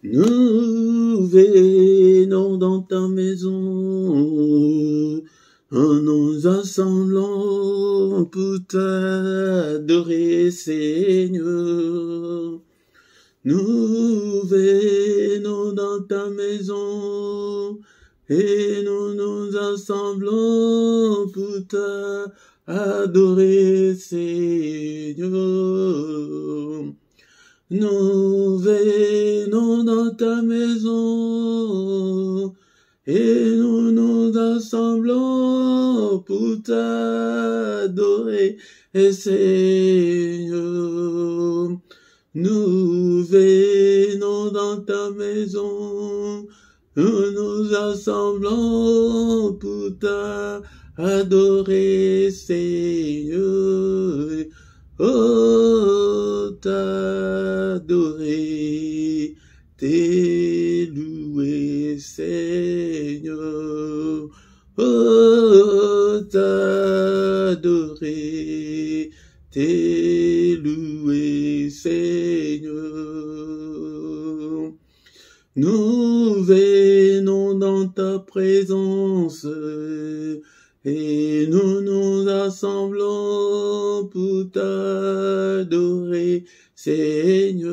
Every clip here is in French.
Nous venons dans ta maison, en nous assemblant pour t'adorer, Seigneur. Nous venons dans ta maison, et nous nous assemblons pour t'adorer, Seigneur. Nous venons dans ta maison, et nous nous assemblons pour t'adorer, Seigneur. Nous venons dans ta maison, nous nous assemblons pour t'adorer, Seigneur. Oh, t'adorer, t'élouer, Seigneur. Oh, t'adorer, t'élouer, Seigneur. Nous venons dans ta présence, et nous nous assemblons pour t'adorer, Seigneur.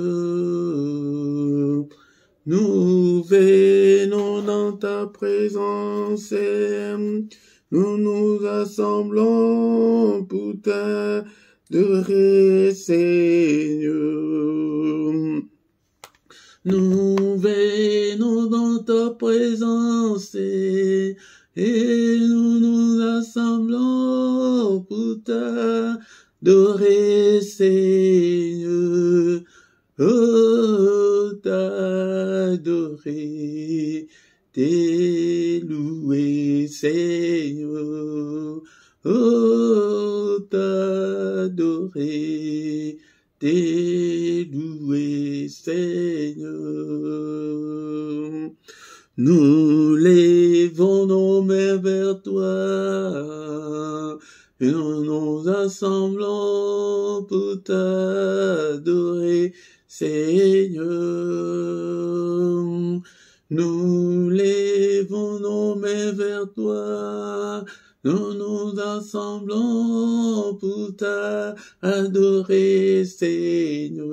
Nous venons dans ta présence, et nous nous assemblons pour t'adorer, Seigneur. Nous venons dans ta présence, et nous nous assemblons pour t'adorer, Seigneur. Oh, t'adorer, t'élouer, Seigneur. Oh, t'adorer, t'élouer, Seigneur. Nous levons nos mains vers toi, et nous nous assemblons pour t'adorer, Seigneur. Nous levons nos mains vers toi, nous nous assemblons pour t'adorer, Seigneur.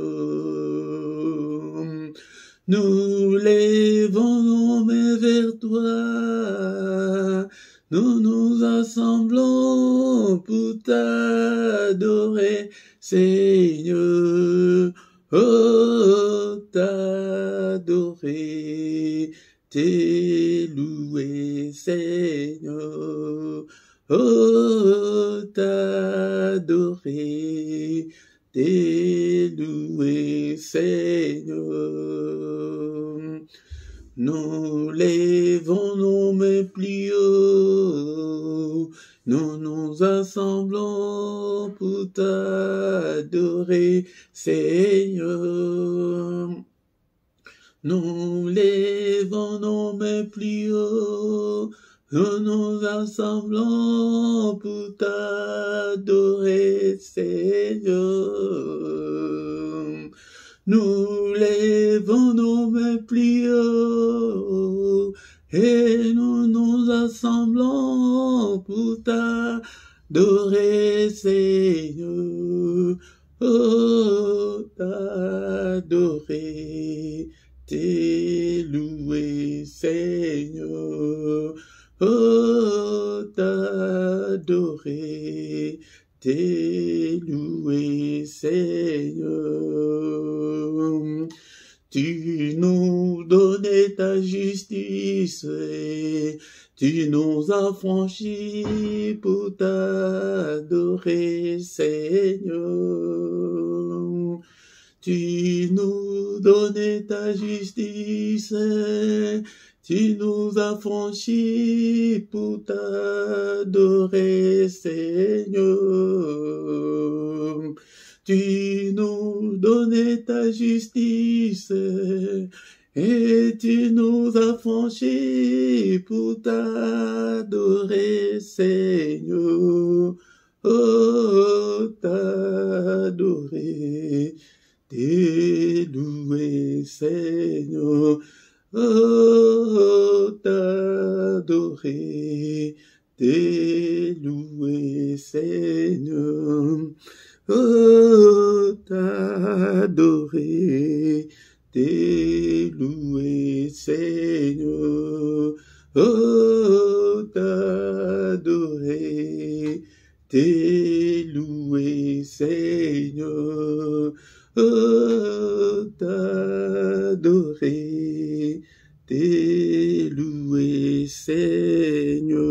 Nous levons nos mains vers toi, nous nous assemblons pour t'adorer, Seigneur. Oh, t'adorer, t'élouer, Seigneur. Oh, t'adorer, t'élouer, Seigneur. Nous levons nos mains plus haut, nous nous assemblons pour t'adorer, Seigneur. Nous levons nos mains plus haut, nous nous assemblons pour t'adorer, Seigneur. Nous levons nos mains plus haut, et nous nous assemblons pour t'adorer, Seigneur. Oh, t'adorer, t'élouer, Seigneur. Oh, t'adorer, t'élouer, Seigneur. Tu nous donnais ta justice, tu nous as franchis pour t'adorer, Seigneur. Tu nous donnais ta justice, tu nous as franchis pour t'adorer, Seigneur. Tu nous donnais ta justice, et tu nous as franchis pour t'adorer, Seigneur. Oh, t'adorer, t'élouer, Seigneur. Seigneur. Oh, t'adorer, t'es loué, Seigneur. Oh, t'adorer, t'es loué, Seigneur. Oh, t'adorer, t'es loué, Seigneur.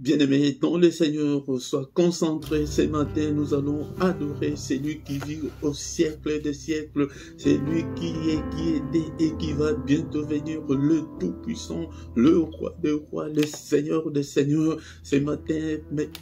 Bien-aimés, dans le Seigneur, sois concentré ce matin, nous allons adorer celui qui vit au siècle des siècles, celui qui était et qui va bientôt venir, le Tout-Puissant, le Roi des rois, le Seigneur des seigneurs. Ce matin,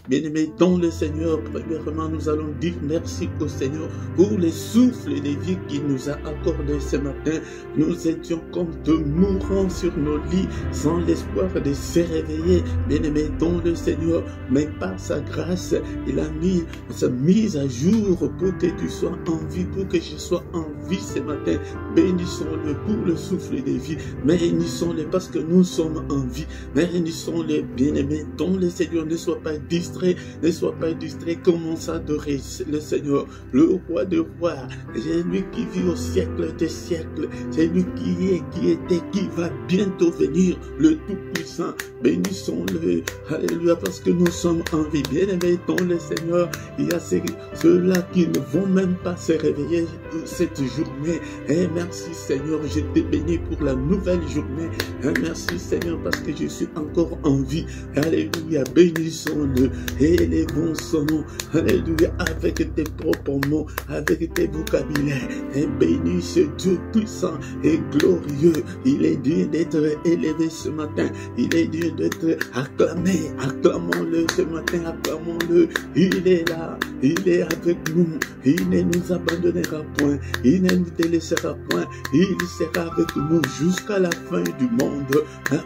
bien-aimés, dans le Seigneur, premièrement, nous allons dire merci au Seigneur pour les souffles de vie qu'il nous a accordés ce matin. Nous étions comme de mourants sur nos lits, sans l'espoir de se réveiller, bien-aimés, dans le Seigneur, mais par sa grâce, il a mis sa mise à jour pour que tu sois en vie, pour que je sois en vie ce matin. Bénissons-le pour le souffle de vie, bénissons-le parce que nous sommes en vie, bénissons-le, bien-aimés, dont le Seigneur. Ne sois pas distrait, ne sois pas distrait, commence à adorer le Seigneur, le Roi des rois, c'est lui qui vit au siècle des siècles, c'est lui qui est, qui était, qui va bientôt venir, le Tout-Puissant. Bénissons-le, alléluia, parce que nous sommes en vie. Bien-aimés dans le Seigneur, il y a ceux-là qui ne vont même pas se réveiller cette journée. Et merci Seigneur, je te bénis pour la nouvelle journée. Et merci Seigneur, parce que je suis encore en vie. Alléluia, bénissons-le, élevons son nom. Alléluia, avec tes propres mots, avec tes vocabulaires. Et bénis ce Dieu puissant et glorieux. Il est digne d'être élevé ce matin. Il est digne d'être acclamé. Acclamons-le ce matin, acclamons-le. Il est là, il est avec nous. Il ne nous abandonnera point. Il ne nous délaissera point. Il sera avec nous jusqu'à la fin du monde.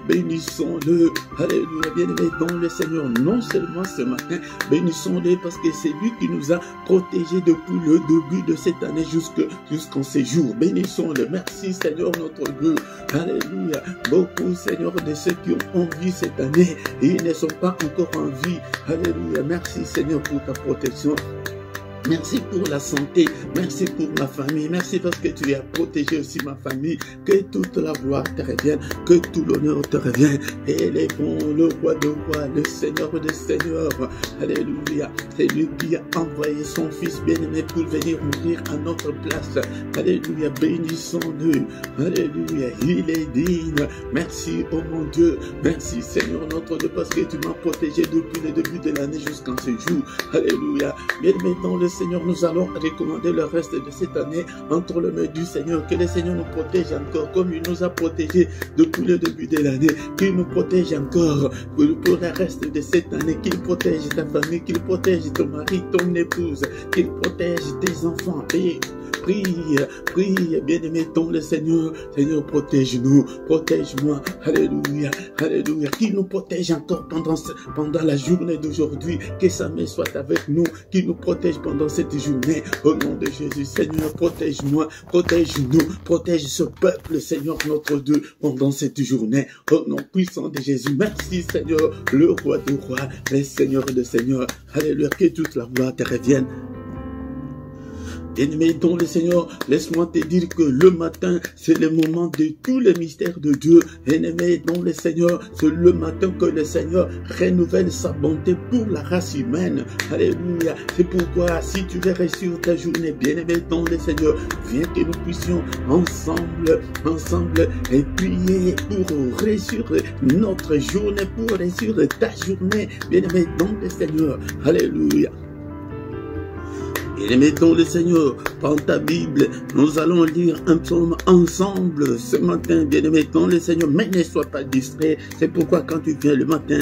Bénissons-le. Alléluia, bien-aimé dans le Seigneur. Non seulement ce matin, bénissons-le parce que c'est lui qui nous a protégés depuis le début de cette année jusqu'en ces jours. Bénissons-le. Merci Seigneur notre Dieu. Alléluia. Beaucoup Seigneur de ceux qui ont envie cette année, ils ne sont pas encore en vie. Alléluia. Merci Seigneur pour ta protection. Merci pour la santé, merci pour ma famille, merci parce que tu as protégé aussi ma famille. Que toute la gloire te revienne, que tout l'honneur te revienne. Élevons le Roi de rois, le Seigneur des seigneurs. Alléluia. C'est lui qui a envoyé son Fils bien-aimé pour venir mourir à notre place. Alléluia. Bénissons-le. Alléluia. Il est digne. Merci, oh mon Dieu. Merci Seigneur notre Dieu parce que tu m'as protégé depuis le début de l'année jusqu'en ce jour. Alléluia. Bien-aimé dans le Seigneur, nous allons recommander le reste de cette année entre les mains du Seigneur. Que le Seigneur nous protège encore comme il nous a protégés depuis le début de l'année. Qu'il nous protège encore pour le reste de cette année. Qu'il protège ta famille, qu'il protège ton mari, ton épouse, qu'il protège tes enfants. Et prie, prie, bien-aimé dans le Seigneur. Seigneur, protège-nous, protège-moi. Alléluia, alléluia. Qu'il nous protège encore pendant la journée d'aujourd'hui. Que sa main soit avec nous. Qu'il nous protège pendant cette journée. Au nom de Jésus, Seigneur, protège-moi, protège-nous, protège ce peuple, Seigneur, notre Dieu, pendant cette journée. Au nom puissant de Jésus, merci, Seigneur, le Roi des rois, le Seigneur des seigneurs. Alléluia, que toute la gloire te revienne. Bien-aimé dans le Seigneur, laisse-moi te dire que le matin, c'est le moment de tous les mystères de Dieu. Bien-aimé dans le Seigneur, c'est le matin que le Seigneur renouvelle sa bonté pour la race humaine. Alléluia. C'est pourquoi, si tu veux réussir ta journée, bien-aimé dans le Seigneur, viens que nous puissions ensemble, et prier pour réussir notre journée, pour réussir ta journée, bien-aimé dans le Seigneur. Alléluia. Bien-aimé dans le Seigneur, prends ta Bible, nous allons lire un psaume ensemble ce matin, bien-aimé dans le Seigneur, mais ne sois pas distrait. C'est pourquoi quand tu viens le matin,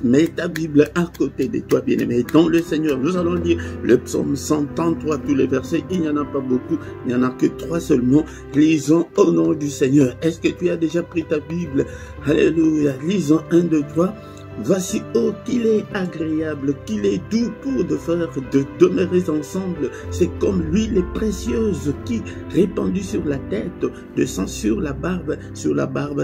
mets ta Bible à côté de toi, bien-aimé dans le Seigneur. Nous allons lire le psaume 133, tous les versets, il n'y en a pas beaucoup, il n'y en a que 3 seulement. Lisons au nom du Seigneur. Est-ce que tu as déjà pris ta Bible? Alléluia, lisons 1, 2, 3. Voici, oh, qu'il est agréable, qu'il est doux pour de faire de demeurer ensemble. C'est comme l'huile précieuse qui, répandue sur la tête, descend sur la barbe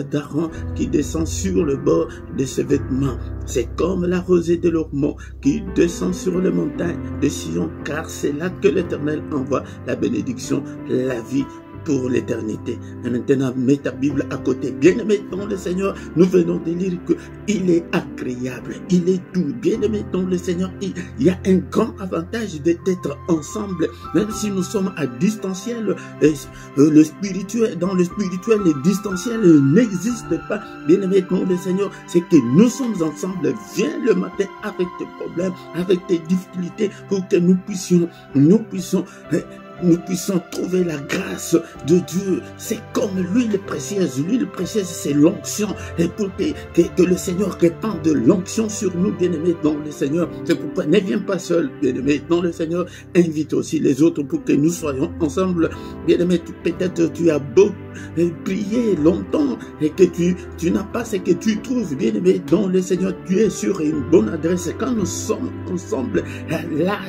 d'Aaron, qui descend sur le bord de ses vêtements. C'est comme la rosée de l'Ormont qui descend sur les montagnes de Sion, car c'est là que l'Éternel envoie la bénédiction, la vie pour l'éternité. Et maintenant, mets ta Bible à côté. Bien-aimé dans le Seigneur, nous venons de lire qu'il est agréable, il est doux. Bien-aimé dans le Seigneur, il y a un grand avantage d'être ensemble, même si nous sommes à distanciel. Le spirituel, dans le spirituel, le distanciel n'existe pas. Bien-aimé dans le Seigneur, c'est que nous sommes ensemble. Viens le matin avec tes problèmes, avec tes difficultés, pour que nous puissions trouver la grâce de Dieu. C'est comme l'huile précieuse. L'huile précieuse, c'est l'onction. Et pour que le Seigneur répande de l'onction sur nous, bien-aimés dans le Seigneur. C'est pourquoi ne viens pas seul, bien-aimé dans le Seigneur. Invite aussi les autres pour que nous soyons ensemble. Bien-aimé, peut-être tu as beau prier longtemps et que tu n'as pas ce que tu trouves, bien-aimé dans le Seigneur. Tu es sur une bonne adresse. Et quand nous sommes ensemble, là,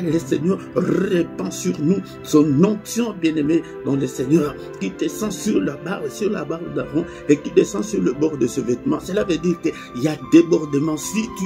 le Seigneur répand sur nous son onction, bien-aimé dans le Seigneur, qui descend sur la barbe d'Aaron et qui descend sur le bord de ce vêtement. Cela veut dire qu'il y a débordement. Si tu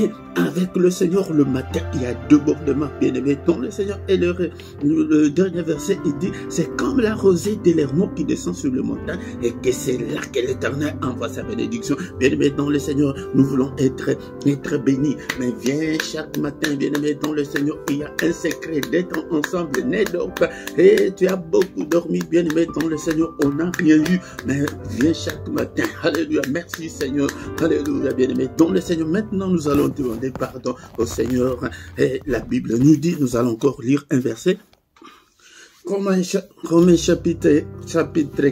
es avec le Seigneur le matin, il y a débordement, bien-aimé dans le Seigneur. Et le dernier verset, il dit, c'est comme la rosée de l'Hermon qui descend sur le montagne, et que c'est là que l'Éternel envoie sa bénédiction. Bien-aimé dans le Seigneur, nous voulons être bénis. Mais viens chaque matin, bien-aimé dans le Seigneur, il y a un secret d'être ensemble. Ne dors pas. Et tu as beaucoup dormi, bien-aimé dans le Seigneur, on n'a rien eu. Mais viens chaque matin. Alléluia. Merci Seigneur. Alléluia, bien-aimé dans le Seigneur. Maintenant, nous allons demander pardon au Seigneur. Et la Bible nous dit, nous allons encore lire un verset. Romains chapitre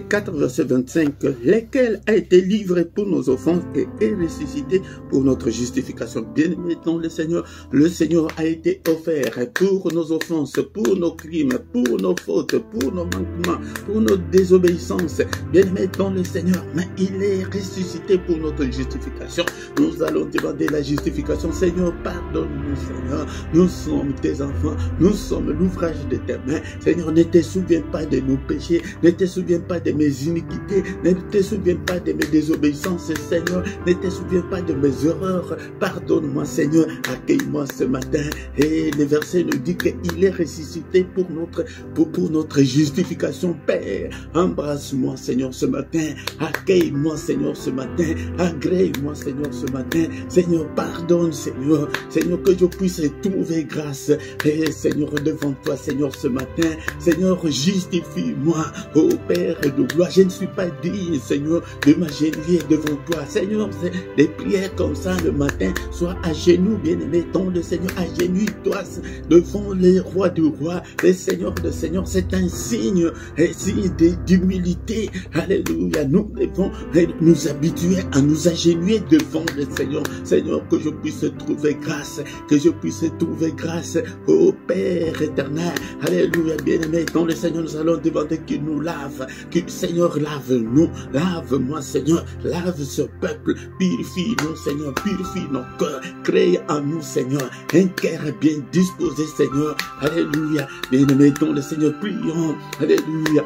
4, verset 25, lequel a été livré pour nos offenses et est ressuscité pour notre justification. Bien-aimé dans le Seigneur a été offert pour nos offenses, pour nos crimes, pour nos fautes, pour nos manquements, pour nos désobéissances. Bien-aimé dans le Seigneur, mais il est ressuscité pour notre justification. Nous allons demander la justification. Seigneur, pardonne-nous, Seigneur. Nous sommes tes enfants, nous sommes l'ouvrage de tes mains. Seigneur, ne te souviens pas de nos péchés, ne te souviens pas de mes iniquités, ne te souviens pas de mes désobéissances, Seigneur, ne te souviens pas de mes erreurs. Pardonne-moi, Seigneur, accueille-moi ce matin. Et le verset nous dit qu'il est ressuscité pour notre justification. Père, embrasse-moi, Seigneur, ce matin. Accueille-moi, Seigneur, ce matin. Agrée-moi, Seigneur, ce matin. Seigneur, pardonne, Seigneur. Seigneur, que je puisse trouver grâce. Et Seigneur, devant toi, Seigneur, ce matin. Seigneur, justifie-moi, ô Père de gloire. Je ne suis pas digne, Seigneur, de m'agenouiller devant toi. Seigneur, des prières comme ça le matin, sois à genoux, bien-aimé, dans le Seigneur, agenouille-toi devant les rois du roi, les seigneurs de seigneurs. C'est un signe d'humilité. Alléluia. Nous devons nous habituer à nous agenouiller devant le Seigneur. Seigneur, que je puisse trouver grâce, que je puisse trouver grâce, ô Père éternel. Alléluia, bien-aimé. Dans le Seigneur, nous allons demander qu'il nous lave. Que Seigneur, lave-nous. Lave-moi, Seigneur. Lave ce peuple. Purifie-nous, Seigneur. Purifie nos cœurs. Crée en nous, Seigneur, un cœur bien disposé, Seigneur. Alléluia. Bien-aimé, dans le Seigneur, prions. Alléluia.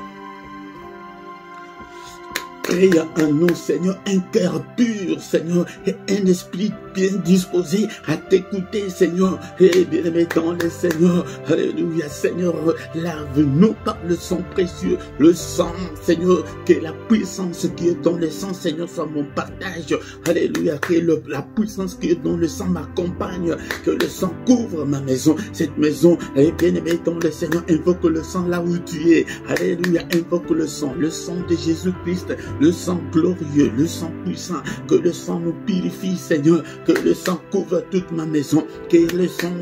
Crée en nous, Seigneur, un cœur pur, Seigneur, et un esprit bien disposé à t'écouter, Seigneur. Et bien-aimé dans le Seigneur, alléluia, Seigneur, lave-nous par le sang précieux, le sang, Seigneur, que la puissance qui est dans le sang, Seigneur, soit mon partage. Alléluia, que la puissance qui est dans le sang m'accompagne, que le sang couvre ma maison, cette maison. Et bien-aimé dans le Seigneur, invoque le sang là où tu es. Alléluia, invoque le sang de Jésus-Christ, le sang glorieux, le sang puissant, que le sang nous purifie, Seigneur, que le sang couvre toute ma maison, que le sang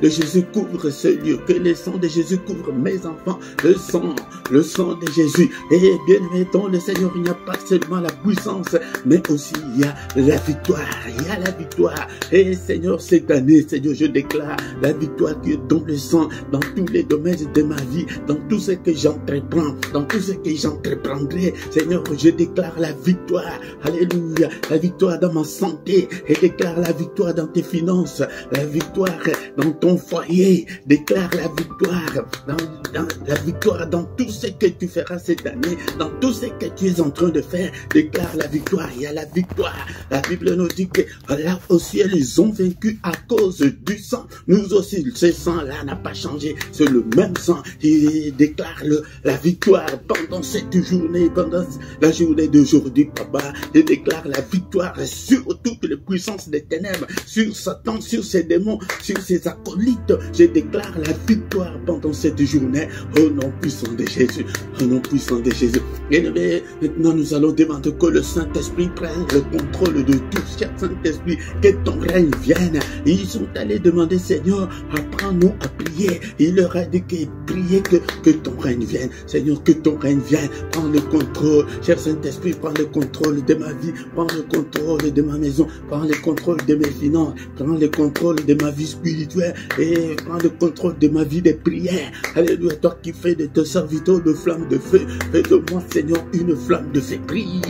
de Jésus couvre ce lieu, que le sang de Jésus couvre mes enfants, le sang de Jésus. Et bien aimé dans le Seigneur, il n'y a pas seulement la puissance, mais aussi il y a la victoire, Et Seigneur, cette année, Seigneur, je déclare la victoire qui est dans le sang, dans tous les domaines de ma vie, dans tout ce que j'entreprends, dans tout ce que j'entreprendrai. Seigneur, je déclare déclare la victoire. Alléluia. La victoire dans ma santé. Et déclare la victoire dans tes finances. La victoire dans ton foyer. Déclare la victoire la victoire dans tout ce que tu feras cette année. Dans tout ce que tu es en train de faire. Déclare la victoire. Il y a la victoire. La Bible nous dit que là au ciel, ils ont vaincu à cause du sang. Nous aussi, ce sang-là n'a pas changé. C'est le même sang. Il déclare la victoire pendant cette journée, pendant la journée d'aujourd'hui, papa. Il déclare la victoire sur toutes les puissances des ténèbres, sur Satan, sur ses démons, sur ses acolytes. Je déclare la victoire pendant cette journée. Au nom puissant de Jésus. Au nom puissant de Jésus. Et maintenant, nous allons demander que le Saint-Esprit prenne le contrôle de tout. Cher Saint-Esprit, que ton règne vienne. Ils sont allés demander, Seigneur, apprends-nous à prier. Il leur a dit que prier que ton règne vienne. Seigneur, que ton règne vienne. Prends le contrôle. Cher Saint-Esprit, prends le contrôle de ma vie. Prends le contrôle de ma maison. Prends le contrôle de mes finances. Prends le contrôle de ma vie spirituelle. Et prends le contrôle de ma vie de prière. Alléluia, toi qui fais de tes serviteurs de flammes de feu. Fais de moi, Seigneur, une flamme de feu. Prie.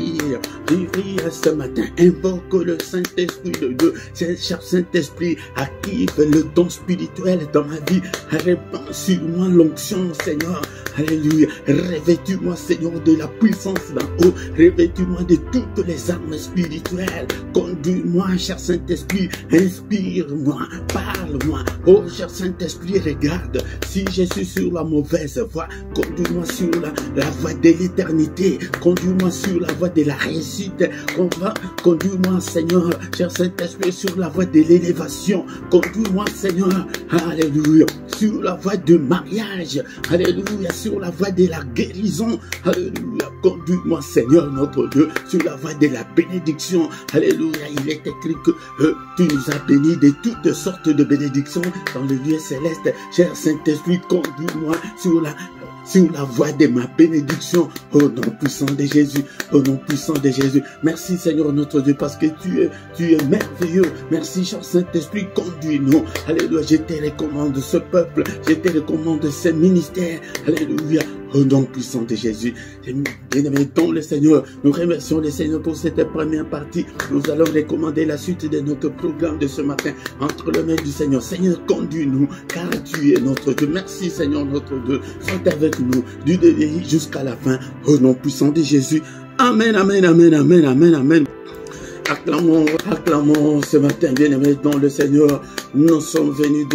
Prie ce matin. Invoque le Saint-Esprit de Dieu. Cher Saint-Esprit, active le don spirituel dans ma vie. Répands sur moi l'onction, Seigneur. Alléluia. Revêtis-moi, Seigneur, de la puissance d'en haut. Revêtis-moi de toutes les armes spirituelles. Conduis-moi, cher Saint-Esprit. Inspire-moi. Parle-moi. Oh, cher Saint-Esprit, regarde. Si je suis sur la mauvaise voie, conduis-moi sur la voie de l'éternité. Conduis-moi sur la voie de la réussite. Conduis-moi, Seigneur, cher Saint-Esprit, sur la voie de l'élévation. Conduis-moi, Seigneur, alléluia, sur la voie de mariage. Alléluia, sur la voie de la guérison. Alléluia, conduis-moi, Seigneur, notre Dieu, sur la voie de la bénédiction. Alléluia, il est écrit que tu nous as bénis de toutes sortes de bénédictions dans le lieu céleste. Cher Saint-Esprit, conduis-moi sur la voie de ma bénédiction, au nom puissant de Jésus, au nom puissant de Jésus. Merci Seigneur notre Dieu, parce que tu es merveilleux. Merci cher Saint-Esprit, conduis-nous. Alléluia, je te recommande ce peuple, je te recommande ce ministère. Alléluia, au nom puissant de Jésus. Bien-aimés dans le Seigneur, nous remercions le Seigneur pour cette première partie. Nous allons recommander la suite de notre programme de ce matin entre les mains du Seigneur. Seigneur, conduis-nous, car tu es notre Dieu. Merci Seigneur notre Dieu. Sois avec nous du début jusqu'à la fin. Au nom puissant de Jésus. Amen, amen, amen, amen, amen, amen. Acclamons ce matin, bien-aimés dans le Seigneur. Nous sommes venus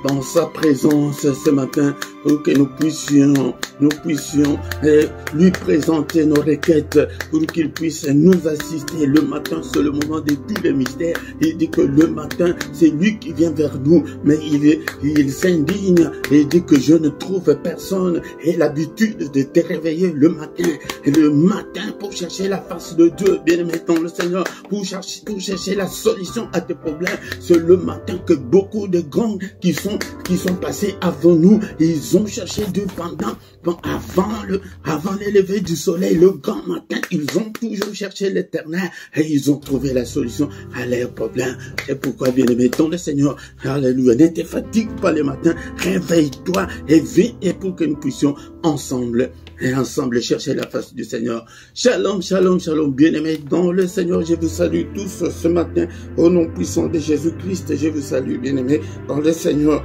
dans sa présence ce matin pour que nous puissions lui présenter nos requêtes, pour qu'il puisse nous assister. Le matin, c'est le moment de tous les mystères. Il dit que le matin, c'est lui qui vient vers nous, mais il s'indigne et dit que je ne trouve personne. Et l'habitude de te réveiller le matin, pour chercher la face de Dieu, bien-aimé dans le Seigneur, pour chercher la solution à tes problèmes. C'est le matin que beaucoup de grands qui sont passés avant nous, ils ont cherché Dieu avant le lever du soleil, le grand matin, ils ont toujours cherché l'Éternel et ils ont trouvé la solution à leurs problèmes. C'est pourquoi, bien-aimé dans le Seigneur, alléluia, ne te fatigue pas le matin, réveille-toi et viens, et pour que nous puissions ensemble chercher la face du Seigneur. Shalom, shalom, shalom, bien-aimés dans le Seigneur, je vous salue tous ce matin, au nom puissant de Jésus-Christ, je vous salue, bien-aimés dans le Seigneur.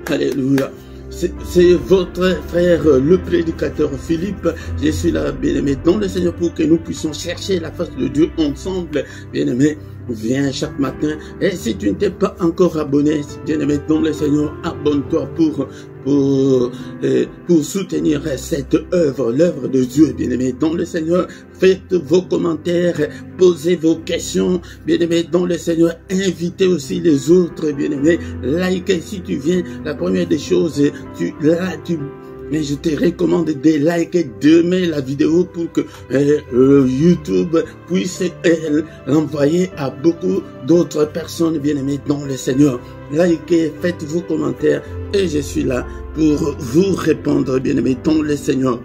Alléluia. C'est votre frère, le prédicateur Philippe. Je suis là, bien-aimé dans le Seigneur, pour que nous puissions chercher la face de Dieu ensemble, bien-aimé. Viens chaque matin. Et si tu ne t'es pas encore abonné, bien-aimé dans le Seigneur, abonne-toi pour soutenir cette œuvre, l'œuvre de Dieu, bien-aimé dans le Seigneur. Faites vos commentaires, posez vos questions, bien-aimé dans le Seigneur. Invitez aussi les autres, bien-aimé. Like si tu viens. La première des choses, mais je te recommande de liker, d'aimer la vidéo pour que YouTube puisse l'envoyer à beaucoup d'autres personnes, bien-aimées dans le Seigneur. Likez, faites vos commentaires et je suis là pour vous répondre, bien-aimés dans le Seigneur.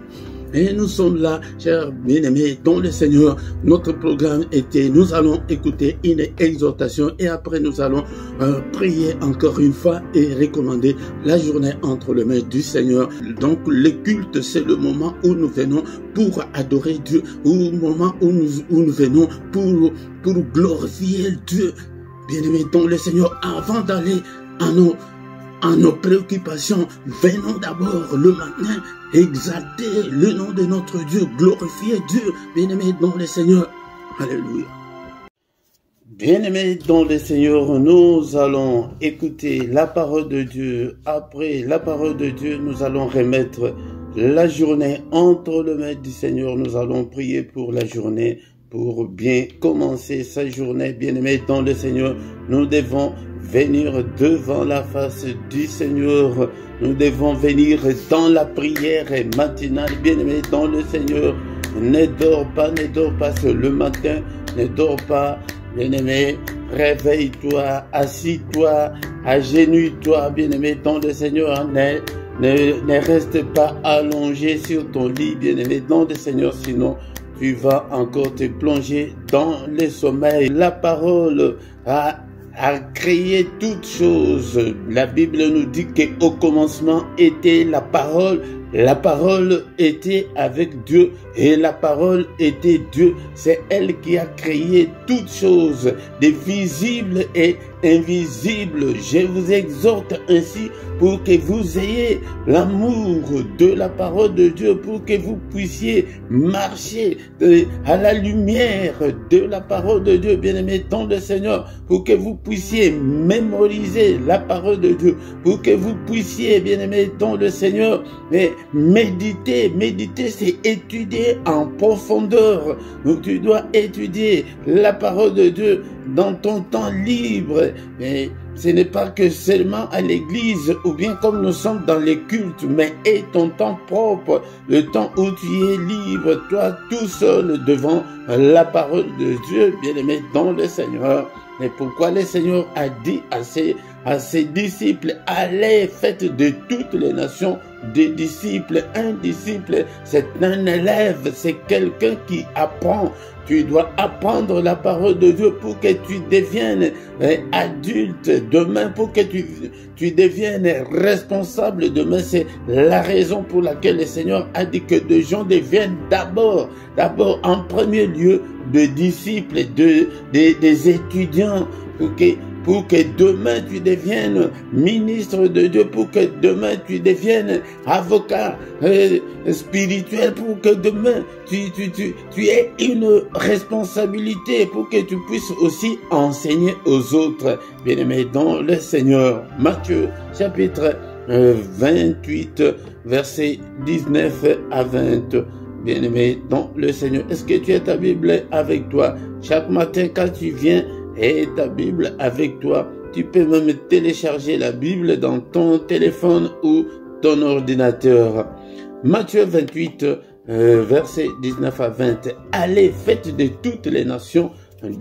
Et nous sommes là, chers bien-aimés, dans le Seigneur. Notre programme était, nous allons écouter une exhortation et après nous allons prier encore une fois et recommander la journée entre les mains du Seigneur. Donc le culte, c'est le moment où nous venons pour adorer Dieu, ou le moment où nous venons pour glorifier Dieu. Bien-aimés dans le Seigneur, avant d'aller à nos préoccupations, venons d'abord le matin exalter le nom de notre Dieu, glorifier Dieu, bien-aimés dans le Seigneur. Alléluia. Bien-aimés dans le Seigneur, nous allons écouter la parole de Dieu. Après la parole de Dieu, nous allons remettre la journée entre les mains du Seigneur. Nous allons prier pour la journée, pour bien commencer sa journée. Bien-aimés dans le Seigneur, nous devons venir devant la face du Seigneur. Nous devons venir dans la prière matinale. Bien-aimés dans le Seigneur, ne dors pas sur le matin, ne dors pas. Bien-aimé, réveille-toi, assis-toi, agenouille-toi, bien-aimé dans le Seigneur. Ne reste pas allongé sur ton lit, bien-aimé dans le Seigneur, sinon tu vas encore te plonger dans le sommeil. La parole a créé toutes choses. La Bible nous dit qu'au commencement était la parole était avec Dieu et la parole était Dieu. C'est elle qui a créé toutes choses, des visibles et invisibles. Je vous exhorte ainsi pour que vous ayez l'amour de la parole de Dieu, pour que vous puissiez marcher à la lumière de la parole de Dieu, bien-aimés dans le Seigneur, pour que vous puissiez mémoriser la parole de Dieu, pour que vous puissiez, bien-aimés dans le Seigneur, méditer, c'est étudier en profondeur. Donc tu dois étudier la parole de Dieu dans ton temps libre. Mais ce n'est pas que seulement à l'église ou bien comme nous sommes dans les cultes, mais et ton temps propre, le temps où tu es libre, toi tout seul devant la parole de Dieu, bien-aimé dans le Seigneur. Et pourquoi le Seigneur a dit à ses disciples, allez, faites de toutes les nations des disciples. Un disciple, c'est un élève, c'est quelqu'un qui apprend. Tu dois apprendre la parole de Dieu pour que tu deviennes adulte demain, pour que tu deviennes responsable demain. C'est la raison pour laquelle le Seigneur a dit que des gens deviennent d'abord en premier lieu de disciples, des étudiants, pour que demain tu deviennes ministre de Dieu, pour que demain tu deviennes avocat spirituel, pour que demain tu aies une responsabilité, pour que tu puisses aussi enseigner aux autres. Bien-aimés dans le Seigneur, Matthieu chapitre 28 verset 19 à 20. Bien-aimé dans le Seigneur, est-ce que tu as ta Bible avec toi? Chaque matin quand tu viens, et ta Bible avec toi. Tu peux même télécharger la Bible dans ton téléphone ou ton ordinateur. Matthieu 28, versets 19 à 20. Allez, faites de toutes les nations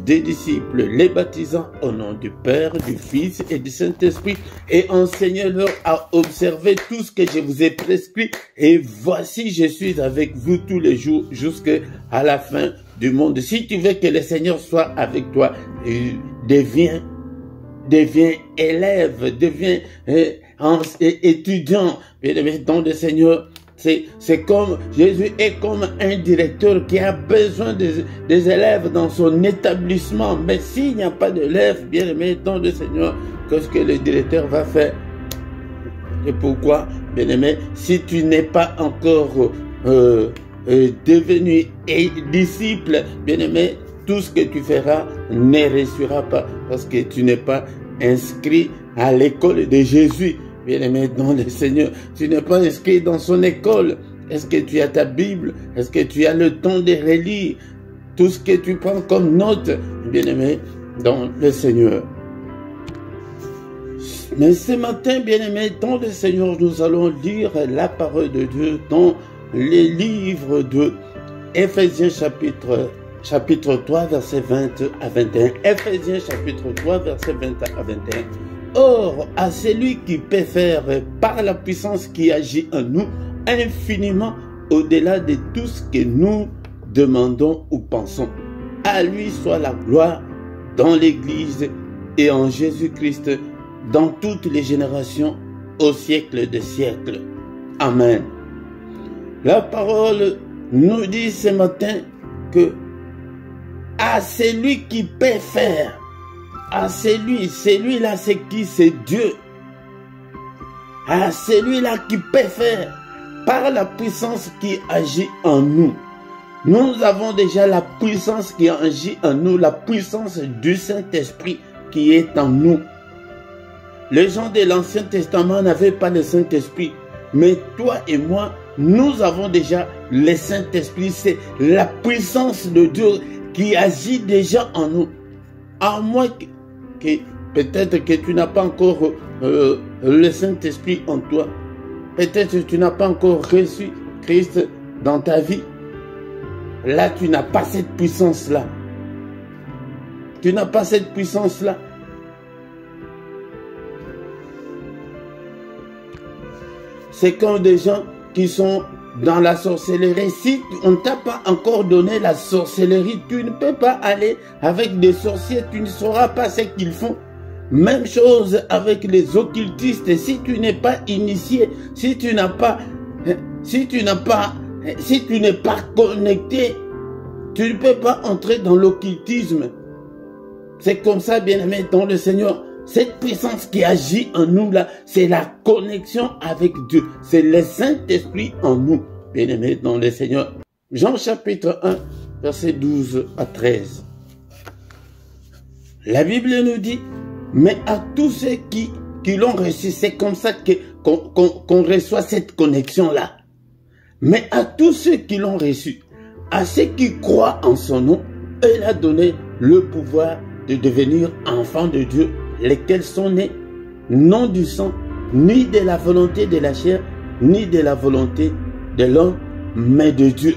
des disciples, les baptisant au nom du Père, du Fils et du Saint-Esprit, et enseignez-leur à observer tout ce que je vous ai prescrit. Et voici, je suis avec vous tous les jours jusqu'à la fin du monde. Si tu veux que le Seigneur soit avec toi, deviens élève, deviens étudiant, dans le Seigneur. C'est comme, Jésus est comme un directeur qui a besoin des élèves dans son établissement. Mais s'il n'y a pas d'élèves, bien aimé dans le Seigneur, qu'est-ce que le directeur va faire? Et pourquoi, bien aimé, si tu n'es pas encore devenu disciple, bien aimé, tout ce que tu feras ne réussira pas parce que tu n'es pas inscrit à l'école de Jésus. Bien-aimé dans le Seigneur, tu n'es pas inscrit dans son école. Est-ce que tu as ta Bible? Est-ce que tu as le temps de relire tout ce que tu prends comme note, bien-aimé dans le Seigneur? Mais ce matin, bien-aimé dans le Seigneur, nous allons lire la parole de Dieu dans les livres de Éphésiens chapitre 3, verset 20 à 21. Éphésiens chapitre 3, verset 20 à 21. Or, à celui qui peut faire par la puissance qui agit en nous infiniment au-delà de tout ce que nous demandons ou pensons. À lui soit la gloire dans l'Église et en Jésus-Christ, dans toutes les générations, au siècle des siècles. Amen. La parole nous dit ce matin que à celui qui peut faire, à celui-là c'est qui? C'est Dieu. À celui-là qui peut faire, par la puissance qui agit en nous. Nous avons déjà la puissance qui agit en nous, la puissance du Saint-Esprit qui est en nous. Les gens de l'Ancien Testament n'avaient pas le Saint-Esprit, mais toi et moi, nous avons déjà le Saint-Esprit. C'est la puissance de Dieu qui agit déjà en nous. À moins que peut-être que tu n'as pas encore le Saint-Esprit en toi. Peut-être que tu n'as pas encore reçu Christ dans ta vie. Là, tu n'as pas cette puissance-là. Tu n'as pas cette puissance-là. C'est comme des gens qui sont dans la sorcellerie. Si on ne t'a pas encore donné la sorcellerie, tu ne peux pas aller avec des sorciers. Tu ne sauras pas ce qu'ils font. Même chose avec les occultistes. Si tu n'es pas initié, si tu n'es pas connecté, tu ne peux pas entrer dans l'occultisme. C'est comme ça, bien-aimé, dans le Seigneur. Cette puissance qui agit en nous là, c'est la connexion avec Dieu. C'est le Saint-Esprit en nous, bien-aimé, dans le Seigneur. Jean chapitre 1, versets 12 à 13. La Bible nous dit, mais à tous ceux qui l'ont reçu, c'est comme ça qu'on reçoit cette connexion-là. Mais à tous ceux qui l'ont reçu, à ceux qui croient en son nom, il a donné le pouvoir de devenir enfants de Dieu, lesquels sont nés non du sang, ni de la volonté de la chair, ni de la volonté de l'homme, mais de Dieu.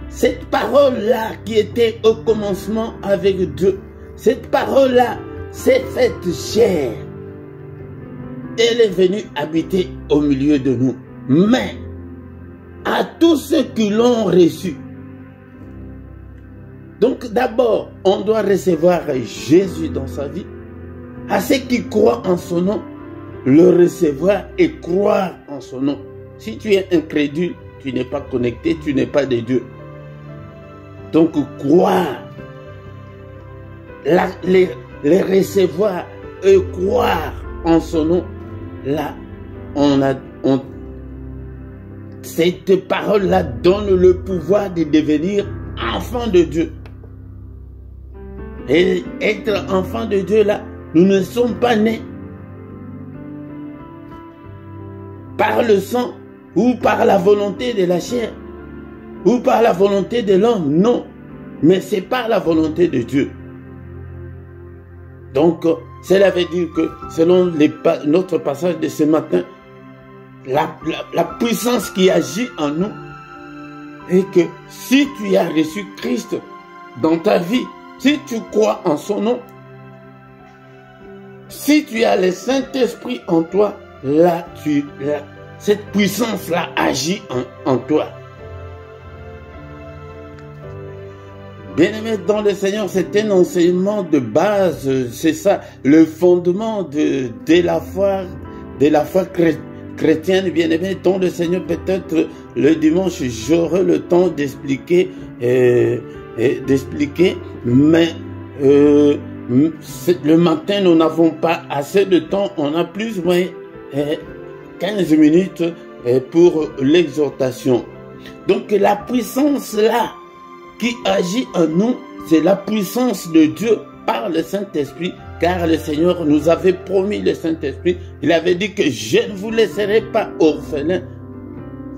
Cette parole-là qui était au commencement avec Dieu, cette parole-là s'est faite chair. Elle est venue habiter au milieu de nous. Mais à tous ceux qui l'ont reçu. Donc d'abord, on doit recevoir Jésus dans sa vie. À ceux qui croient en son nom, le recevoir et croire en son nom. Si tu es incrédule, tu n'es pas connecté, tu n'es pas de Dieu. Donc croire, les recevoir et croire en son nom, là, cette parole-là donne le pouvoir de devenir enfant de Dieu. Et être enfant de Dieu, là, nous ne sommes pas nés par le sang ou par la volonté de la chair ou par la volonté de l'homme. Non, mais c'est par la volonté de Dieu. Donc, cela veut dire que, selon notre passage de ce matin, la puissance qui agit en nous est que si tu as reçu Christ dans ta vie, si tu crois en son nom, si tu as le Saint-Esprit en toi, là, cette puissance-là agit en toi. Bien-aimé dans le Seigneur, c'est un enseignement de base, c'est ça, le fondement de la foi chrétienne. Bien-aimé dans le Seigneur, peut-être le dimanche, j'aurai le temps d'expliquer, mais le matin, nous n'avons pas assez de temps, on a plus ou moins 15 minutes pour l'exhortation. Donc la puissance là, qui agit en nous, c'est la puissance de Dieu par le Saint-Esprit, car le Seigneur nous avait promis le Saint-Esprit. Il avait dit que je ne vous laisserai pas orphelins,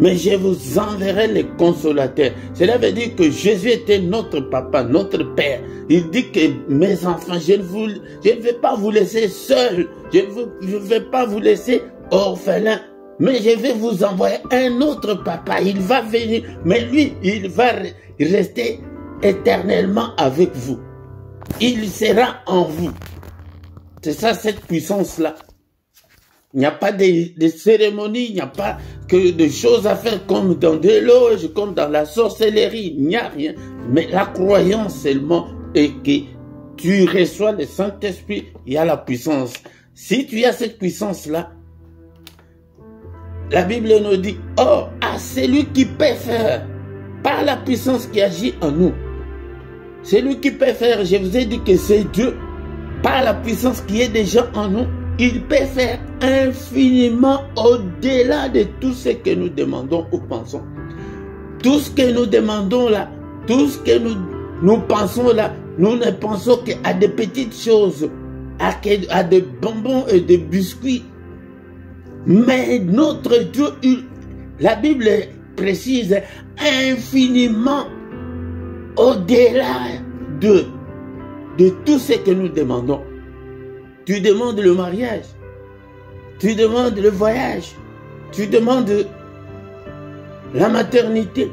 mais je vous enverrai les consolateurs. Cela veut dire que Jésus était notre papa, notre père. Il dit que mes enfants, je ne vais pas vous laisser seuls, je ne vais pas vous laisser orphelins, mais je vais vous envoyer un autre papa. Il va venir, mais lui, il va rester éternellement avec vous. Il sera en vous. C'est ça, cette puissance-là. Il n'y a pas de cérémonies, il n'y a pas que de choses à faire comme dans des loges, comme dans la sorcellerie. Il n'y a rien. Mais la croyance seulement est que tu reçois le Saint-Esprit, il y a la puissance. Si tu as cette puissance-là, la Bible nous dit, oh, à celui qui peut faire, par la puissance qui agit en nous. Celui qui peut faire, je vous ai dit que c'est Dieu, par la puissance qui est déjà en nous. Il peut faire infiniment au-delà de tout ce que nous demandons ou pensons. Tout ce que nous demandons là, tout ce que nous pensons là, nous ne pensons qu'à des petites choses, à des bonbons et des biscuits. Mais notre Dieu, la Bible précise infiniment au-delà de tout ce que nous demandons. Tu demandes le mariage, tu demandes le voyage, tu demandes la maternité,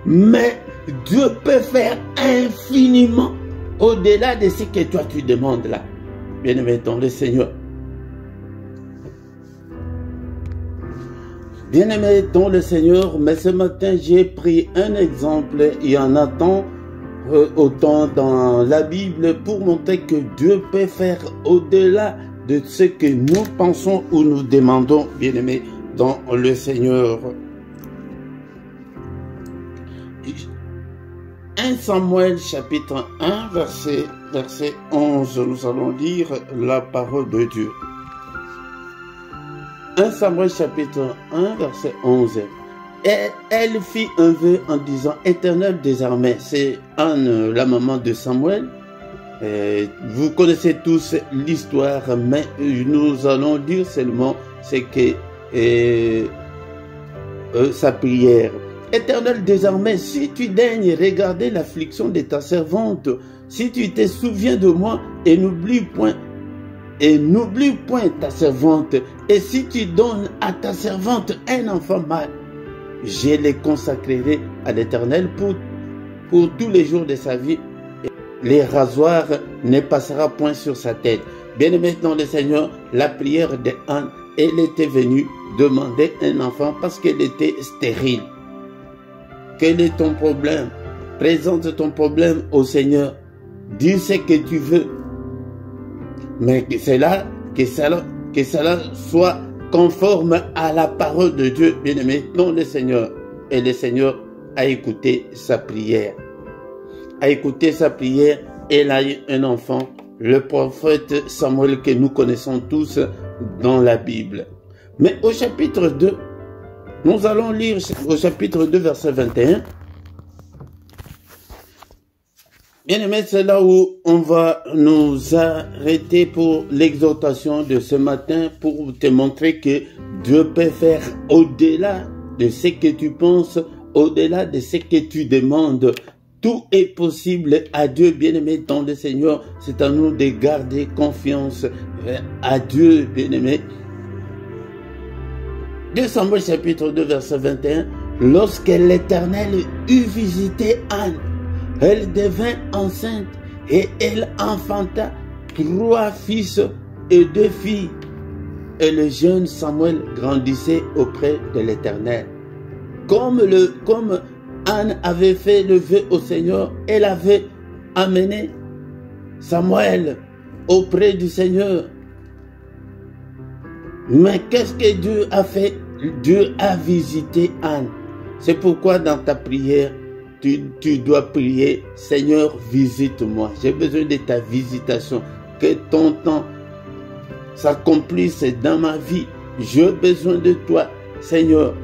mais Dieu peut faire infiniment au-delà de ce que toi tu demandes là. Bien-aimé dans le Seigneur. Bien-aimé dans le Seigneur, mais ce matin j'ai pris un exemple, il y en a tant autant dans la Bible pour montrer que Dieu peut faire au-delà de ce que nous pensons ou nous demandons, bien-aimés dans le Seigneur. 1 Samuel chapitre 1 verset 11, nous allons lire la parole de Dieu. 1 Samuel chapitre 1 verset 11. Et elle fit un vœu en disant, Éternel des armées, c'est Anne, la maman de Samuel. Vous connaissez tous l'histoire, mais nous allons dire seulement ce que sa prière. Éternel des armées, si tu daignes regarder l'affliction de ta servante, si tu te souviens de moi et n'oublie point ta servante, et si tu donnes à ta servante un enfant mâle, je les consacrerai à l'Éternel pour tous les jours de sa vie. Les rasoirs ne passera point sur sa tête. Bien-aimé dans le Seigneur, la prière de Anne, elle était venue demander un enfant parce qu'elle était stérile. Quel est ton problème? Présente ton problème au Seigneur. Dis ce que tu veux. Mais que cela soit conforme à la parole de Dieu, bien-aimé, dans le Seigneur. Et le Seigneur a écouté sa prière. A écouté sa prière, elle a eu un enfant, le prophète Samuel que nous connaissons tous dans la Bible. Mais au chapitre 2, nous allons lire au chapitre 2, verset 21. Bien-aimé, c'est là où on va nous arrêter pour l'exhortation de ce matin pour te montrer que Dieu peut faire au-delà de ce que tu penses, au-delà de ce que tu demandes. Tout est possible à Dieu, bien-aimé dans le Seigneur. C'est à nous de garder confiance à Dieu, bien-aimé. 2 Samuel chapitre 2, verset 21. Lorsque l'Éternel eut visité Anne, elle devint enceinte et elle enfanta 3 fils et 2 filles. Et le jeune Samuel grandissait auprès de l'Éternel. Comme Anne avait fait le vœu au Seigneur, elle avait amené Samuel auprès du Seigneur. Mais qu'est-ce que Dieu a fait? Dieu a visité Anne. C'est pourquoi dans ta prière, tu dois prier, Seigneur, visite-moi. J'ai besoin de ta visitation. Que ton temps s'accomplisse dans ma vie. J'ai besoin de toi, Seigneur.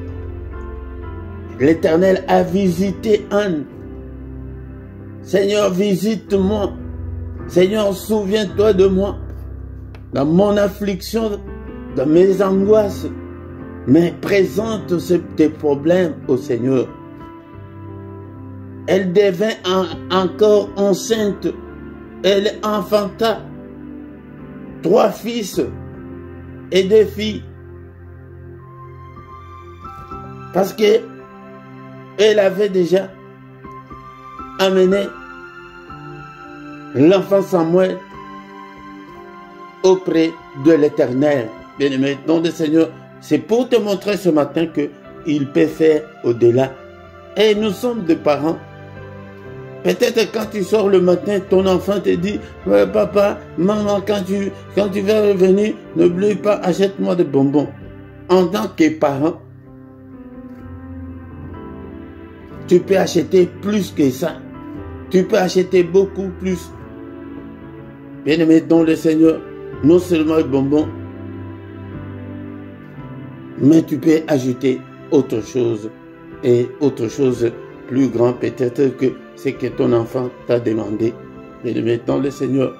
L'Éternel a visité Anne. Seigneur, visite-moi. Seigneur, souviens-toi de moi. Dans mon affliction, dans mes angoisses. Mais présente tes problèmes au Seigneur. Elle devint encore enceinte. Elle enfanta 3 fils et 2 filles. Parce que elle avait déjà amené l'enfant Samuel auprès de l'Éternel. Bien-aimé, nom du Seigneur, c'est pour te montrer ce matin qu'il peut faire au-delà. Et nous sommes des parents. Peut-être quand tu sors le matin, ton enfant te dit, ouais, papa, maman, quand tu vas revenir, n'oublie pas, achète-moi des bonbons. En tant que parent, tu peux acheter plus que ça. Tu peux acheter beaucoup plus. Bien-aimé dans le Seigneur, non seulement les bonbons, mais tu peux ajouter autre chose. Et autre chose plus grand peut-être que ce que ton enfant t'a demandé. Bien-aimé dans le Seigneur,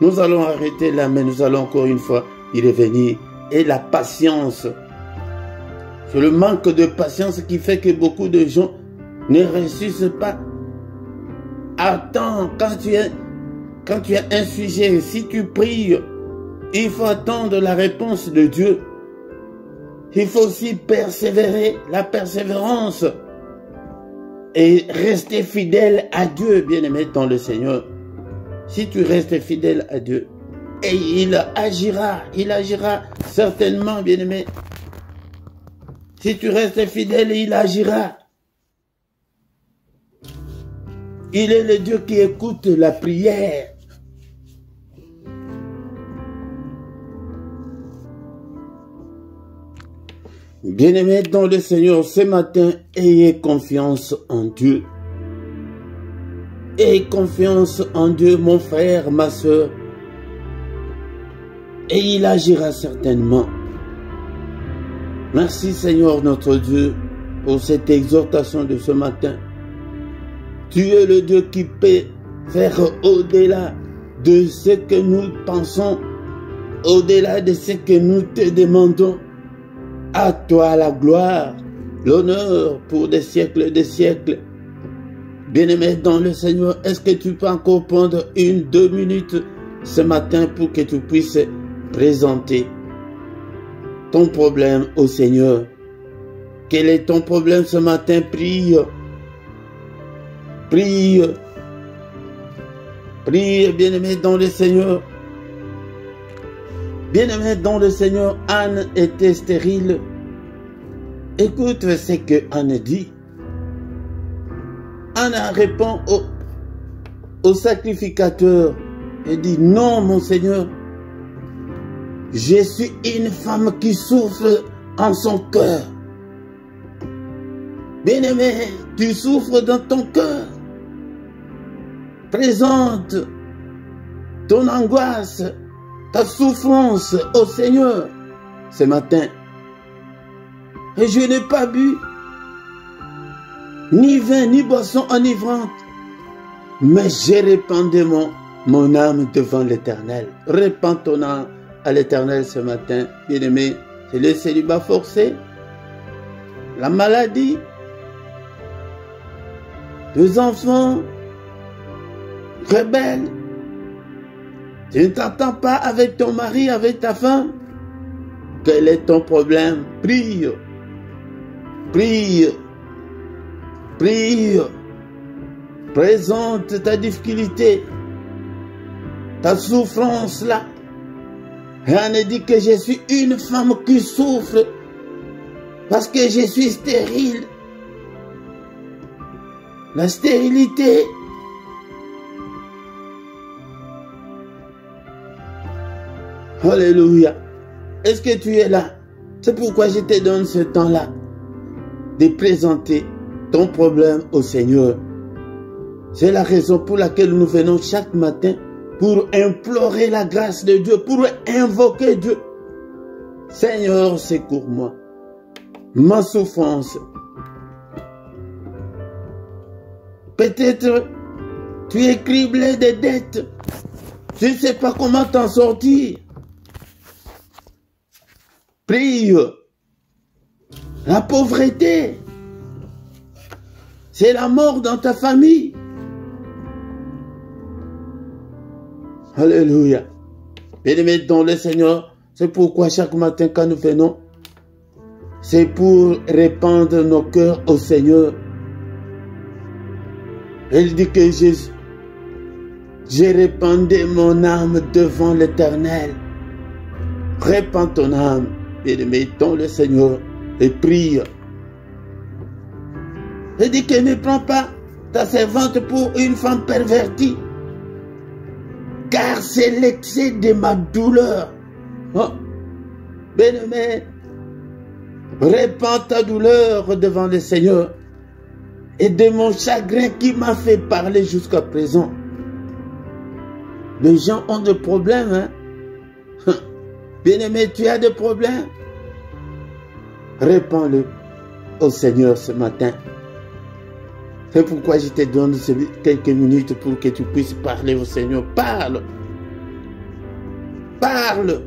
nous allons arrêter là, mais nous allons encore une fois y revenir. Et la patience. C'est le manque de patience qui fait que beaucoup de gens ne réussissent pas. Attends, quand tu as un sujet, si tu pries, il faut attendre la réponse de Dieu. Il faut aussi persévérer, la persévérance. Et rester fidèle à Dieu, bien-aimé dans le Seigneur. Si tu restes fidèle à Dieu, et il agira certainement, bien-aimé. Si tu restes fidèle, il agira. Il est le Dieu qui écoute la prière. Bien-aimés dans le Seigneur, ce matin, ayez confiance en Dieu. Ayez confiance en Dieu, mon frère, ma soeur. Et il agira certainement. Merci Seigneur notre Dieu pour cette exhortation de ce matin. Tu es le Dieu qui peut faire au-delà de ce que nous pensons, au-delà de ce que nous te demandons. À toi la gloire, l'honneur pour des siècles et des siècles. Bien-aimé dans le Seigneur, est-ce que tu peux encore prendre 1-2 minutes ce matin pour que tu puisses présenter ton problème au Seigneur? Quel est ton problème ce matin? Prie. Prie. Prie, bien-aimé dans le Seigneur. Bien-aimé dans le Seigneur, Anne était stérile. Écoute ce que Anne dit. Anne répond au sacrificateur et dit, non mon Seigneur, je suis une femme qui souffre en son cœur. Bien-aimé, tu souffres dans ton cœur. Présente ton angoisse, ta souffrance au Seigneur ce matin. Et je n'ai pas bu ni vin ni boisson enivrante, mais j'ai répandu mon âme devant l'Éternel. Répands ton âme à l'Éternel ce matin, bien-aimé. C'est le célibat forcé, la maladie, les enfants rebelles. Tu ne t'entends pas avec ton mari, avec ta femme. Quel est ton problème? Prie. Prie. Prie. Présente ta difficulté, ta souffrance là. Anne dit que je suis une femme qui souffre parce que je suis stérile. La stérilité. Alléluia. Est-ce que tu es là? C'est pourquoi je te donne ce temps-là de présenter ton problème au Seigneur. C'est la raison pour laquelle nous venons chaque matin pour implorer la grâce de Dieu, pour invoquer Dieu. Seigneur, secours-moi. Ma souffrance. Peut-être tu es criblé de dettes. Tu ne sais pas comment t'en sortir. Prie. La pauvreté, c'est la mort dans ta famille. Alléluia. Bien-aimés dans le Seigneur, c'est pourquoi chaque matin quand nous venons, c'est pour répandre nos cœurs au Seigneur. Il dit que j'ai répandu mon âme devant l'Éternel. Répands ton âme, bien-aimé, dans le Seigneur, et prie. Je dis que ne prends pas ta servante pour une femme pervertie, car c'est l'excès de ma douleur. Oh, bien-aimé, répands ta douleur devant le Seigneur et de mon chagrin qui m'a fait parler jusqu'à présent. Les gens ont des problèmes, hein? Bien-aimé, tu as des problèmes? Répands-le au Seigneur ce matin. C'est pourquoi je te donne quelques minutes pour que tu puisses parler au Seigneur. Parle. Parle.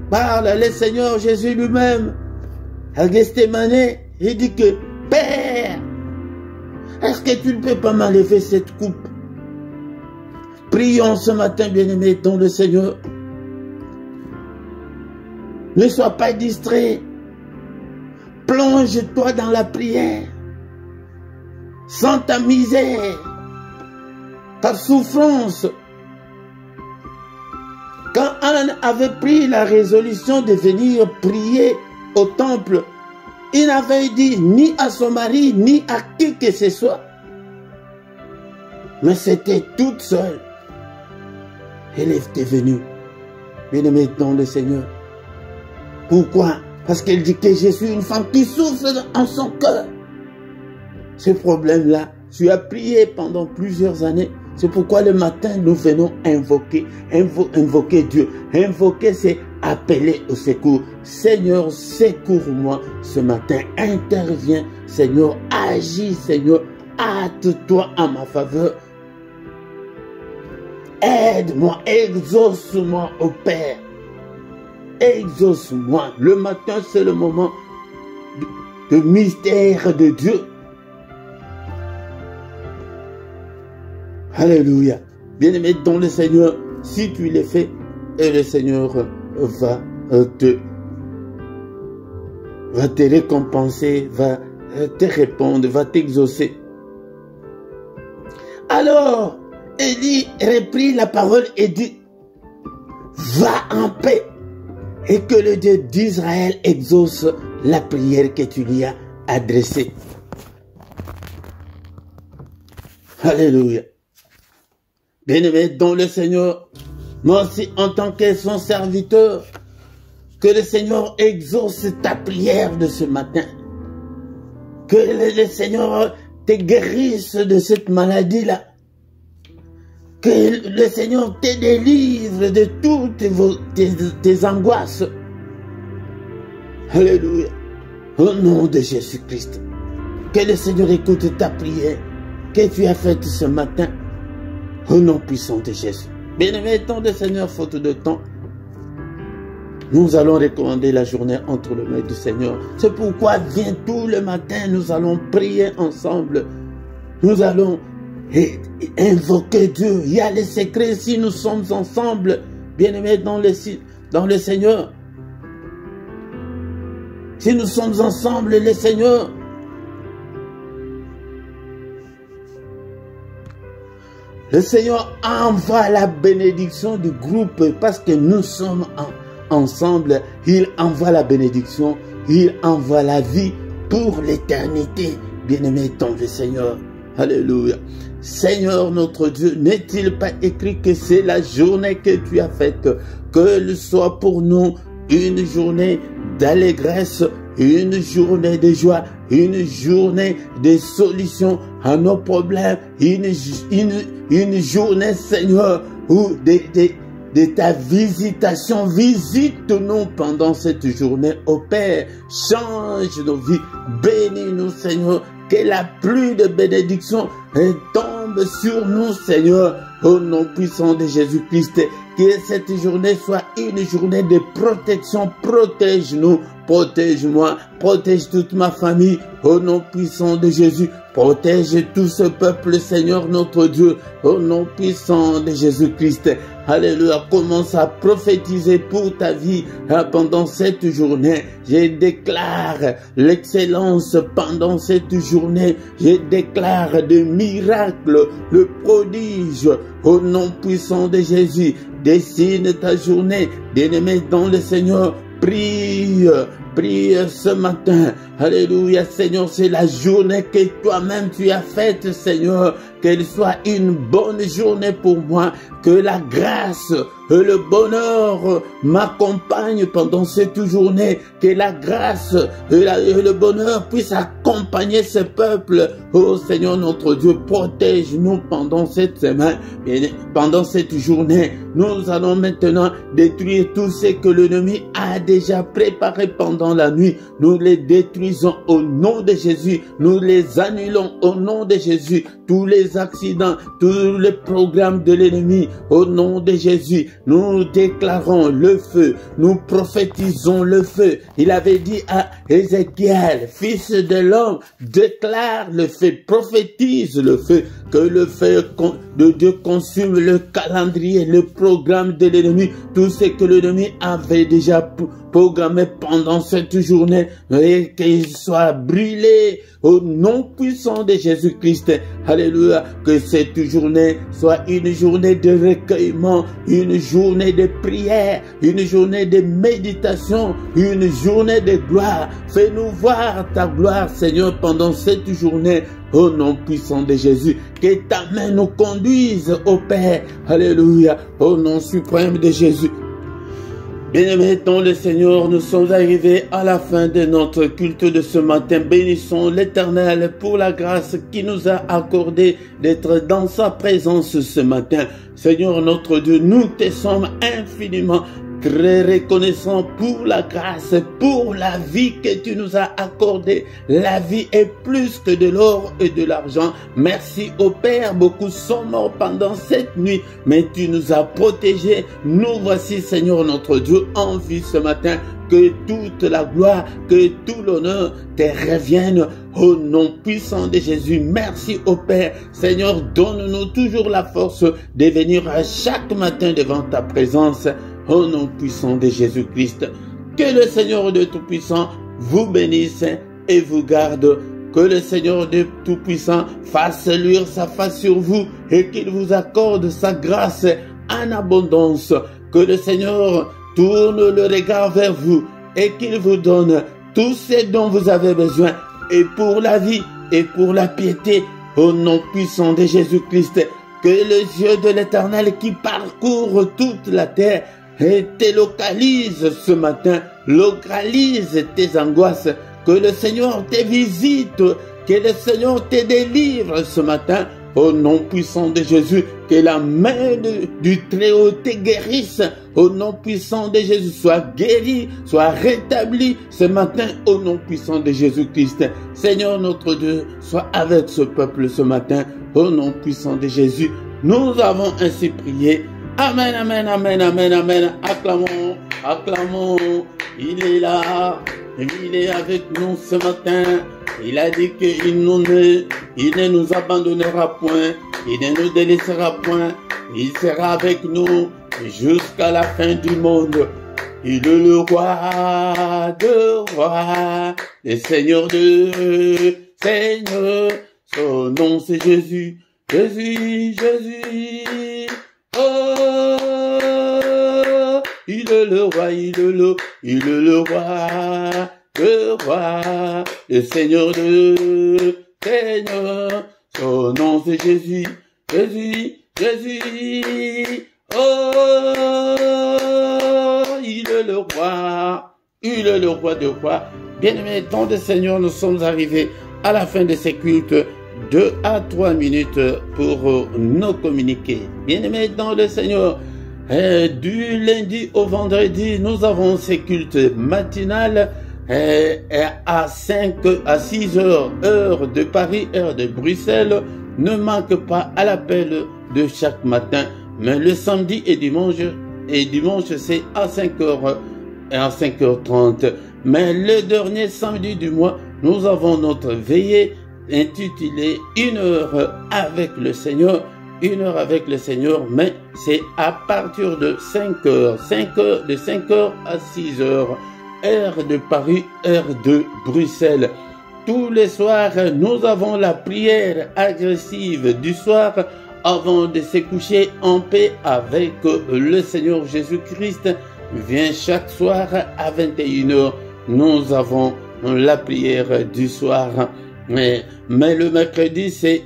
Parle. Le Seigneur Jésus lui-même, à Gethsémani, il dit que, Père, est-ce que tu ne peux pas m'enlever cette coupe? Prions ce matin, bien-aimé, dans le Seigneur. Ne sois pas distrait. Plonge-toi dans la prière. Sans ta misère, ta souffrance. Quand Anne avait pris la résolution de venir prier au temple, il n'avait dit ni à son mari, ni à qui que ce soit. Mais c'était toute seule. Elle était venue, bien-aimée dans le Seigneur. Pourquoi? Parce qu'elle dit que je suis une femme qui souffre en son cœur. Ce problème-là, tu as prié pendant plusieurs années. C'est pourquoi le matin, nous venons invoquer Dieu. Invoquer, c'est appeler au secours. Seigneur, secours-moi ce matin. Interviens, Seigneur. Agis, Seigneur. Hâte-toi à ma faveur. Aide-moi, exauce-moi, ô Père. Exauce-moi. Le matin, c'est le moment de mystère de Dieu. Alléluia. Bien-aimé dans le Seigneur, si tu le fais, et le Seigneur va te récompenser, va te répondre, va t'exaucer. Alors, Élie reprit la parole et dit, va en paix et que le Dieu d'Israël exauce la prière que tu lui as adressée. Alléluia. Bien-aimé dans le Seigneur, moi aussi en tant que son serviteur, que le Seigneur exauce ta prière de ce matin. Que le Seigneur te guérisse de cette maladie-là. Que le Seigneur te délivre de toutes tes angoisses. Alléluia. Au nom de Jésus-Christ. Que le Seigneur écoute ta prière que tu as faite ce matin. Au nom puissant de Jésus. Bien-aimé, tant de Seigneur, faute de temps, nous allons recommander la journée entre les mains du Seigneur. C'est pourquoi viens tout le matin, nous allons prier ensemble. Nous allons invoquer Dieu. Il y a les secrets si nous sommes ensemble, bien-aimés dans le Seigneur. Si nous sommes ensemble, le Seigneur, le Seigneur envoie la bénédiction du groupe parce que nous sommes ensemble. Il envoie la bénédiction, il envoie la vie pour l'éternité. Bien-aimé dans le Seigneur. Alléluia. Seigneur notre Dieu, n'est-il pas écrit que c'est la journée que tu as faite, que ce soit pour nous une journée d'allégresse, une journée de joie, une journée de solution à nos problèmes, une journée, Seigneur, où de ta visitation. Visite-nous pendant cette journée, ô Père. Change nos vies. Bénis-nous, Seigneur. Que la pluie de bénédiction tombe sur nous, Seigneur. Au nom puissant de Jésus-Christ. Que cette journée soit une journée de protection. Protège-nous. protège-moi, protège toute ma famille, au nom puissant de Jésus. Protège tout ce peuple, Seigneur notre Dieu, au nom puissant de Jésus-Christ. Alléluia, commence à prophétiser pour ta vie pendant cette journée. Je déclare l'excellence pendant cette journée. Je déclare des miracles, le prodige, au nom puissant de Jésus. Dessine ta journée, bien-aimé dans le Seigneur. Prie ce matin. Alléluia, Seigneur, c'est la journée que toi-même tu as faite, Seigneur. Qu'elle soit une bonne journée pour moi. Que la grâce et le bonheur m'accompagnent pendant cette journée. Que la grâce et le bonheur puissent accompagner ce peuple. Oh Seigneur notre Dieu, protège-nous pendant cette semaine, pendant cette journée. Nous allons maintenant détruire tout ce que l'ennemi a déjà préparé pendant la nuit. Nous les détruisons au nom de Jésus. Nous les annulons au nom de Jésus. Tous les accidents, tous les programmes de l'ennemi, au nom de Jésus, nous déclarons le feu, nous prophétisons le feu. Il avait dit à Ézéchiel, fils de l'homme, déclare le feu, prophétise le feu, que le feu de Dieu consume le calendrier, le programme de l'ennemi, tout ce que l'ennemi avait déjà programmé pendant cette journée, et qu'il soit brûlé au nom puissant de Jésus-Christ. Alléluia, que cette journée soit une journée de recueillement, une journée de prière, une journée de méditation, une journée de gloire. Fais-nous voir ta gloire, Seigneur, pendant cette journée. Au nom puissant de Jésus, que ta main nous conduise au Père. Alléluia, au nom suprême de Jésus. Bien-aimés dans le Seigneur, nous sommes arrivés à la fin de notre culte de ce matin. Bénissons l'Éternel pour la grâce qu'il nous a accordée d'être dans sa présence ce matin. Seigneur notre Dieu, nous te sommes infiniment très reconnaissant pour la grâce, pour la vie que tu nous as accordée. La vie est plus que de l'or et de l'argent. Merci au Père, beaucoup sont morts pendant cette nuit, mais tu nous as protégés. Nous voici, Seigneur notre Dieu, en vie ce matin. Que toute la gloire, que tout l'honneur te revienne au nom puissant de Jésus. Merci au Père. Seigneur, donne-nous toujours la force de venir à chaque matin devant ta présence. Au nom puissant de Jésus-Christ, que le Seigneur de Tout-Puissant vous bénisse et vous garde. Que le Seigneur de Tout-Puissant fasse luire sa face sur vous et qu'il vous accorde sa grâce en abondance. Que le Seigneur tourne le regard vers vous et qu'il vous donne tout ce dont vous avez besoin, et pour la vie et pour la piété. Au nom puissant de Jésus-Christ, que les yeux de l'Éternel qui parcourent toute la terre et te localise ce matin, localise tes angoisses, que le Seigneur te visite, que le Seigneur te délivre ce matin, au nom puissant de Jésus, que la main du Très-Haut te guérisse, au nom puissant de Jésus, soit guéri, soit rétabli ce matin, au nom puissant de Jésus-Christ. Seigneur notre Dieu, sois avec ce peuple ce matin, au nom puissant de Jésus. Nous avons ainsi prié. Amen, amen, amen, amen, amen. Acclamons, acclamons. Il est là, il est avec nous ce matin. Il a dit qu'il ne nous abandonnera point, il ne nous délaissera point. Il sera avec nous jusqu'à la fin du monde. Il est le roi de rois, le Seigneur de Seigneur. Son nom c'est Jésus, Jésus, Jésus. Oh, il est le roi, il est le roi, le Seigneur de Seigneur. Son nom c'est Jésus, Jésus, Jésus. Oh, il est le roi de rois. Bien-aimés dans le Seigneur, nous sommes arrivés à la fin de ces cultes. 2 à 3 minutes pour nous communiquer. Bien-aimés dans le Seigneur, du lundi au vendredi, nous avons ces cultes matinales à 6 heures, heure de Paris, heure de Bruxelles. Ne manque pas à l'appel de chaque matin. Mais le samedi et dimanche c'est à 5 heures, et à 5h30. Mais le dernier samedi du mois, nous avons notre veillée intitulée Une heure avec le Seigneur. Une heure avec le Seigneur, mais c'est à partir de 5h. De 5h à 6h. Heure de Paris, heure de Bruxelles. Tous les soirs, nous avons la prière agressive du soir avant de se coucher en paix avec le Seigneur Jésus-Christ. Vient chaque soir à 21h. Nous avons la prière du soir. Mais le mercredi, c'est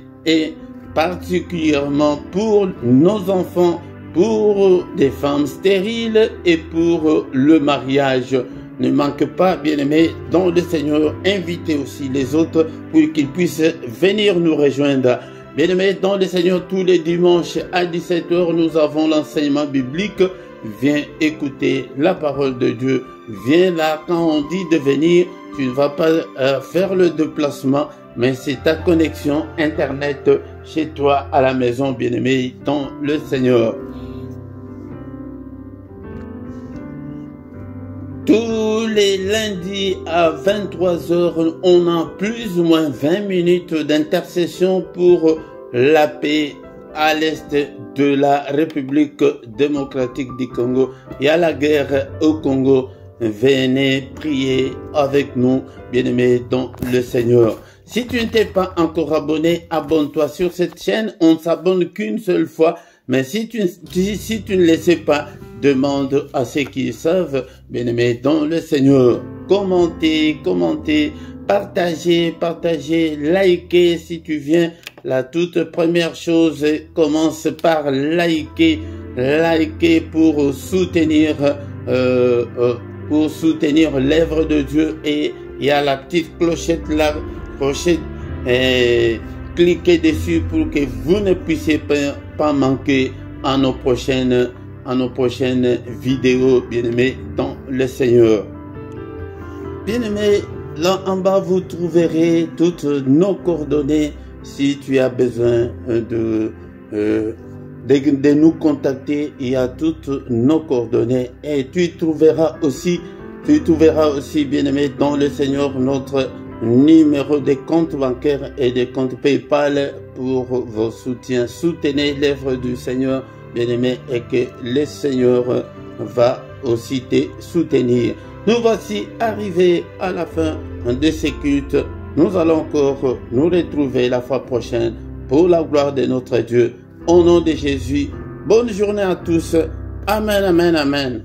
particulièrement pour nos enfants, pour des femmes stériles et pour le mariage. Ne manque pas, bien-aimés, dans le Seigneur, invitez aussi les autres pour qu'ils puissent venir nous rejoindre. Bien-aimés, dans le Seigneur, tous les dimanches à 17h, nous avons l'enseignement biblique. Viens écouter la parole de Dieu. Viens là, quand on dit de venir, tu ne vas pas faire le déplacement, mais c'est ta connexion Internet chez toi à la maison, bien-aimé, dans le Seigneur. Tous les lundis à 23h, on a plus ou moins 20 minutes d'intercession pour la paix à l'est de la République démocratique du Congo. Il y a la guerre au Congo. Venez prier avec nous, bien-aimés dans le Seigneur. Si tu ne t'es pas encore abonné, abonne-toi sur cette chaîne. On ne s'abonne qu'une seule fois. Mais si tu ne le sais pas, demande à ceux qui savent, bien-aimés dans le Seigneur. Commentez, partagez, likez si tu viens. La toute première chose, commence par liker pour soutenir l'œuvre de Dieu. Et il y a la petite clochette là, cliquez dessus pour que vous ne puissiez pas manquer à nos prochaines vidéos, bien-aimés dans le Seigneur. Bien-aimés, là en bas vous trouverez toutes nos coordonnées si tu as besoin de nous contacter. Il y a toutes nos coordonnées et tu trouveras aussi, bien-aimés dans le Seigneur, notre numéro de compte bancaire et de compte PayPal pour vos soutiens. Soutenez l'œuvre du Seigneur, bien-aimé, et que le Seigneur va aussi te soutenir. Nous voici arrivés à la fin de ce culte. Nous allons encore nous retrouver la fois prochaine pour la gloire de notre Dieu. Au nom de Jésus, bonne journée à tous. Amen, amen, amen.